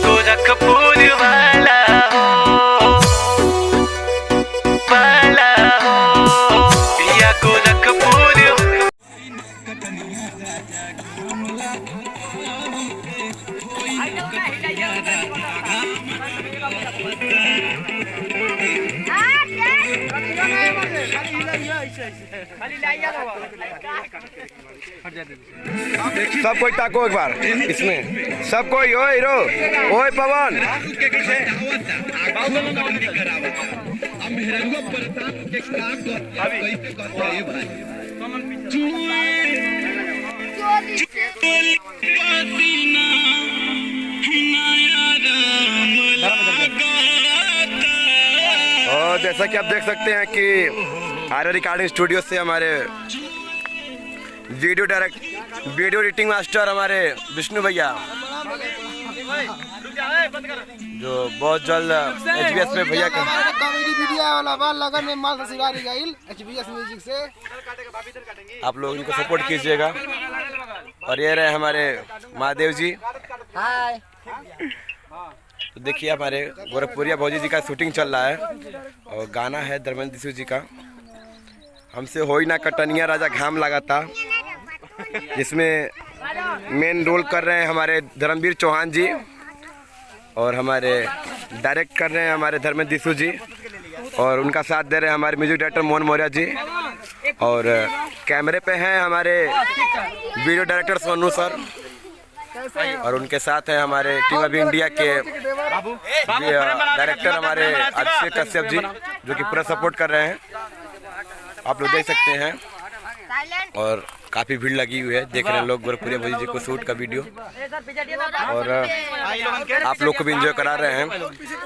गोरखपुर वाला हो पिया गोरखपुर। सब कोई ताको एक बार इसमें, सब कोई ओए हीरो ओए पवन। और जैसा कि आप देख सकते हैं कि आर्या रिकॉर्डिंग स्टूडियो से हमारे वीडियो एडिटिंग मास्टर हमारे विष्णु भैया जो बहुत जल्द HBS में भैया का कॉमेडी वीडियो वाला बाल लगन में माल सिरारी गाइल HBS म्यूजिक से आप लोग इनको सपोर्ट कीजिएगा। और ये रहे हमारे महादेव जी। हाय। तो देखिए हमारे गोरखपुरिया भौजी जी का शूटिंग चल रहा है और गाना है धर्मेंद्र दिसू जी का हमसे होई ना कटनिया राजा घाम लगा था, जिसमें मेन रोल कर रहे हैं हमारे धर्मवीर चौहान जी और हमारे डायरेक्ट कर रहे हैं हमारे धर्मेंद्र दिसू जी और उनका साथ दे रहे हैं हमारे म्यूजिक डायरेक्टर मोहन मौर्य जी और कैमरे पे हैं हमारे वीडियो डायरेक्टर सोनू सर और उनके साथ हैं हमारे टीम ऑफ इंडिया के डायरेक्टर हमारे अभिषेक कश्यप जी जो कि पूरा सपोर्ट कर रहे हैं। आप लोग देख सकते हैं और काफ़ी भीड़ लगी हुई है, देख रहे हैं लोग गोरखपुरिया भौजी जी को शूट का वीडियो और आप लोग को भी एंजॉय करा रहे हैं,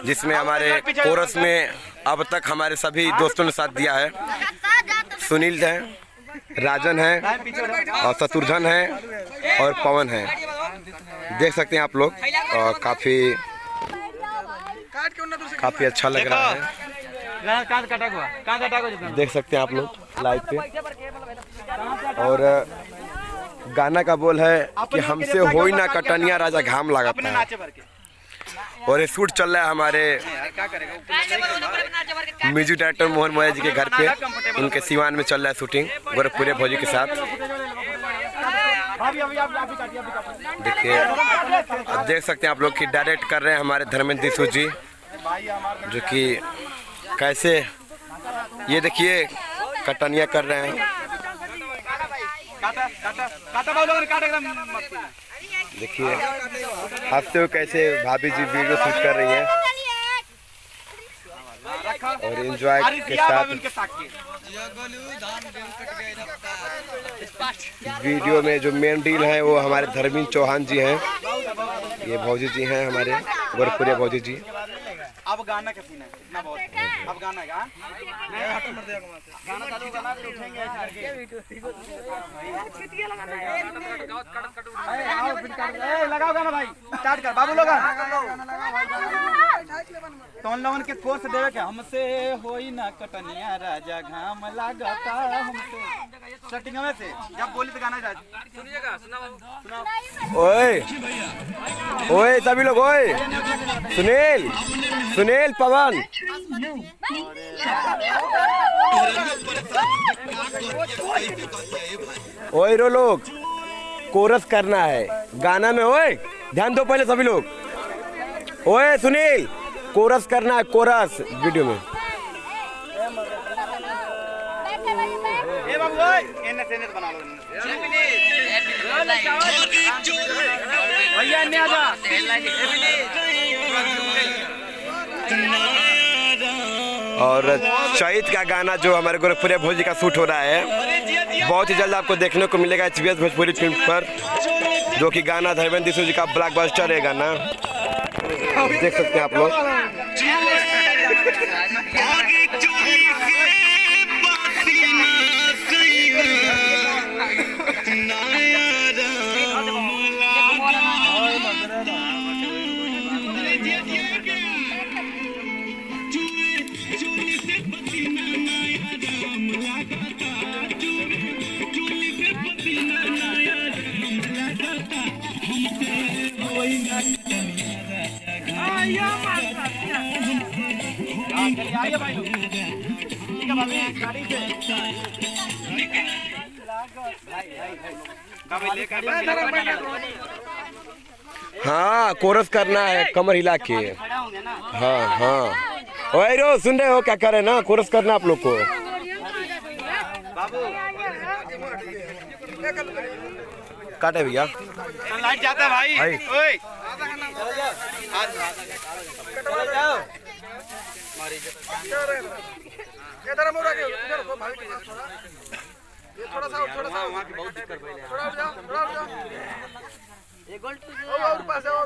जिसमें हमारे कोरस में अब तक हमारे सभी दोस्तों ने साथ दिया है। सुनील हैं, राजन हैं और शत्रुघ्न हैं और पवन हैं। देख सकते हैं आप लोग और काफ़ी अच्छा लग रहा है। देख सकते हैं आप लोग लाइव पे और गाना का बोल है कि हमसे होई ना कटनिया राजा घाम लगाता है और ये शूट चल रहा है हमारे म्यूजिक डायरेक्टर मोहन मौर्य जी के घर पे, उनके सिवान में चल रहा है शूटिंग गोरखपुरिया भौजी के साथ। देखिए आप देख सकते हैं आप लोग कि डायरेक्ट कर रहे हैं हमारे धर्मेंद्र दिसू जी जो कि कैसे ये देखिए कटनिया कर रहे हैं। देखिए हंसते हुए कैसे भाभी जी वीडियो शूट कर रही हैं और एंजॉय के साथ वीडियो में जो मेन डील है वो हमारे धर्मेंद्र चौहान जी हैं, ये भौजी जी हैं हमारे गोरखपुरिया भौजी जी। अब गाना का सीन है ना बहुत अब गाना गा नहीं हटो मत देगा गाना चालू गाना तो उठेंगे ऐसे करके लगाना है आओ फिर कर ए लगाओ गाना भाई स्टार्ट कर बाबू लोग तो उन लोगन के कोर्स देवे के हमसे होई ना कटनिया राजा घाम लागता हमसे सेटिंग में से जब बोली तो गाना सुनिएगा सुनाओ ओए ओए सभी लोग ओए सुनील पवन ओए रो लोग कोरस करना है गाना में। ओए ध्यान दो पहले सभी लोग। ओए सुनील कोरस करना है, कोरस वीडियो में। ए बाबू ओए एनएस बना लो भैया ने आजा और चैत का गाना जो हमारे गोरखपुरिया भौजी का शूट हो रहा है बहुत ही जल्द आपको देखने को मिलेगा HBS भोजपुरी फिल्म पर, जो कि गाना धर्मेंद्र दिसू जी का ब्लॉकबस्टर है गाना। देख सकते हैं आप लोग। आइए भाई लोग। ठीक है भाभी गाड़ी से हाँ कोरस करना है कमर हिला के। हाँ हाँ ओए रो सुन रहे हो क्या कर रहे हैं ना, कोरस करना आप लोग को। काटे भैया लाइट जाता है भाई। ओए चलो जाओ। इधर मुड़ा के इधर भाई ये थोड़ा सा वहाँ की बहुत दिक्कत पहले। थोड़ा जाओ ये गोल्ड और पास आओ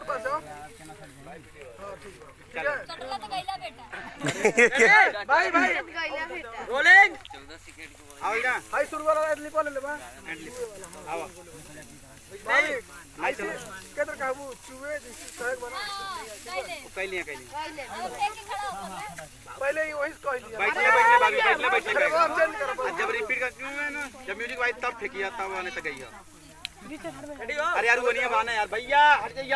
भाई रोलिंग आओ ना हाई शुरू वाला निकाल ले बा आओ भाई ऐसे किधर काबू चुवे सहयोग बना कैलिया पहले ही वही कह लिया बैठले भाभी बैठले जब रिपीट का क्यों है ना, जब म्यूजिक वाइज तब फेंकिया तब आने तक गई है। अरे यार वो नहीं बहाना यार भैया हट जाइए।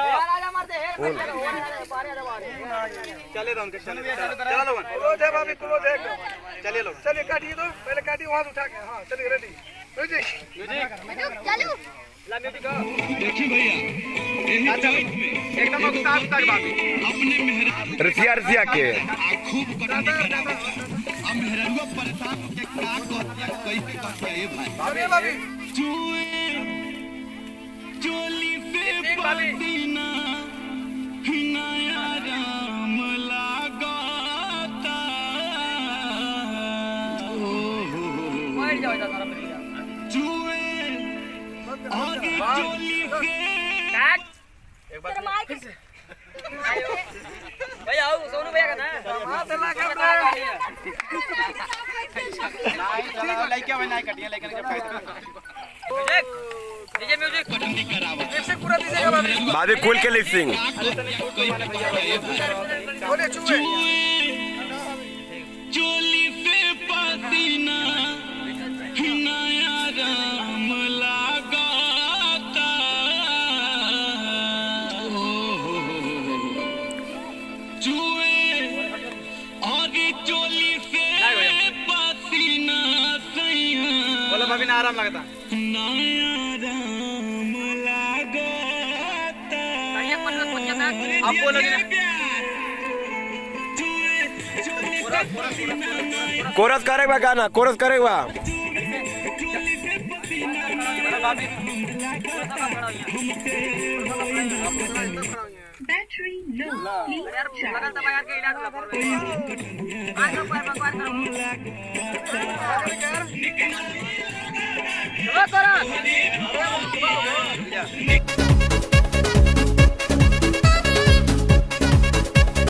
चले दो उनके चले चलो लोगन क्लोज है भाभी क्लोज है चलिए लोग चलिए काटिए तो पहले काटिए वहां से उठा के। हाँ चलिए रेडी म्यूजिक चलो ला म्यूजिक एकदम उस्ताद तक भाभी रसिया रसिया के भाभी भाभी चोली से पसीना नया राम लगाता चुए आगे चोली से एक बार भैया आओ सोनू भैया का ना लाइक में नहीं कटिया लेकिन जब डीजे म्यूजिक म्यूजिक पूरा दीजिएगा भाभी। भाभी कूल के लिपसिंग बोले चुवे चोली से पसीना नया राम लगाता चुए आगे चोली से पसीना सैया बोलो भाभी ना आराम लगता नया राम लगाता आप बोलोगे कोरस करेगा गाना कोरस करेगा। बैटरी लो करो